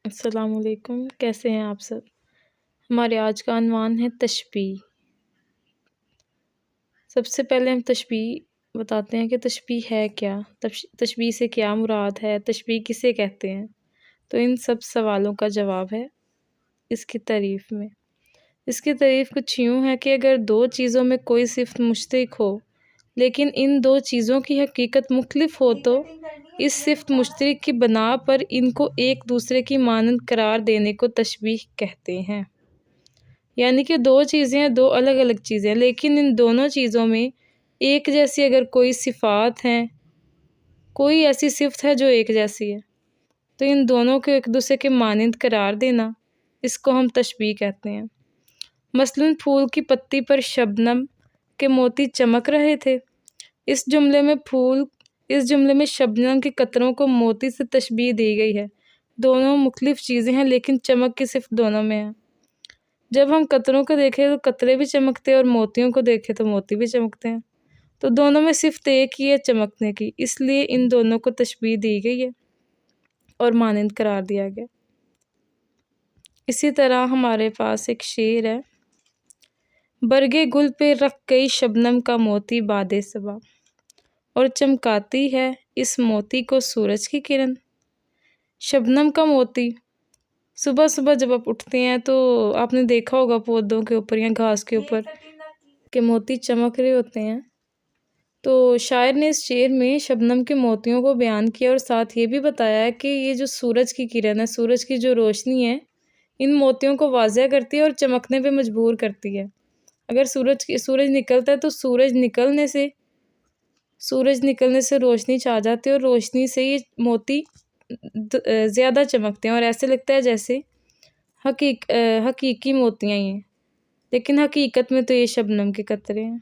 السلام علیکم، کیسے ہیں آپ سب؟ ہمارے آج کا عنوان ہے تشبیہ۔ سب سے پہلے ہم تشبیہ بتاتے ہیں کہ تشبیہ ہے کیا، تشبیہ سے کیا مراد ہے، تشبیہ کسے کہتے ہیں۔ تو ان سب سوالوں کا جواب ہے اس کی تعریف میں۔ اس کی تعریف کچھ یوں ہے کہ اگر دو چیزوں میں کوئی صفت مشترک ہو لیکن ان دو چیزوں کی حقیقت مختلف ہو تو اس صفت مشترک کی بنا پر ان کو ایک دوسرے کی مانند قرار دینے کو تشبیہ کہتے ہیں۔ یعنی کہ دو چیزیں ہیں، دو الگ الگ چیزیں ہیں، لیکن ان دونوں چیزوں میں ایک جیسی اگر کوئی صفات ہیں، کوئی ایسی صفت ہے جو ایک جیسی ہے، تو ان دونوں کو ایک دوسرے کے مانند قرار دینا، اس کو ہم تشبیہ کہتے ہیں۔ مثلاً پھول کی پتی پر شبنم کے موتی چمک رہے تھے۔ اس جملے میں شبنم کے قطروں کو موتی سے تشبیہ دی گئی ہے۔ دونوں مختلف چیزیں ہیں لیکن چمک کی صفت دونوں میں ہے۔ جب ہم قطروں کو دیکھیں تو قطرے بھی چمکتے ہیں اور موتیوں کو دیکھیں تو موتی بھی چمکتے ہیں، تو دونوں میں صفت ایک ہی ہے، چمکنے کی، اس لیے ان دونوں کو تشبیہ دی گئی ہے اور مانند قرار دیا گیا۔ اسی طرح ہمارے پاس ایک شعر ہے: برگِ گل پہ رکھ گئی شبنم کا موتی باد صبا، اور چمکاتی ہے اس موتی کو سورج کی کرن۔ شبنم کا موتی، صبح صبح جب آپ اٹھتے ہیں تو آپ نے دیکھا ہوگا پودوں کے اوپر یا گھاس کے اوپر کہ موتی چمک رہے ہوتے ہیں۔ تو شاعر نے اس شعر میں شبنم کے موتیوں کو بیان کیا اور ساتھ یہ بھی بتایا ہے کہ یہ جو سورج کی کرن ہے، سورج کی جو روشنی ہے، ان موتیوں کو واضح کرتی ہے اور چمکنے پہ مجبور کرتی ہے۔ اگر سورج نکلتا ہے تو سورج نکلنے سے روشنی چھا جاتی ہے اور روشنی سے یہ موتی زیادہ چمکتے ہیں اور ایسے لگتا ہے جیسے حقیقی موتیاں ہی ہیں، لیکن حقیقت میں تو یہ شبنم کے قطرے ہیں۔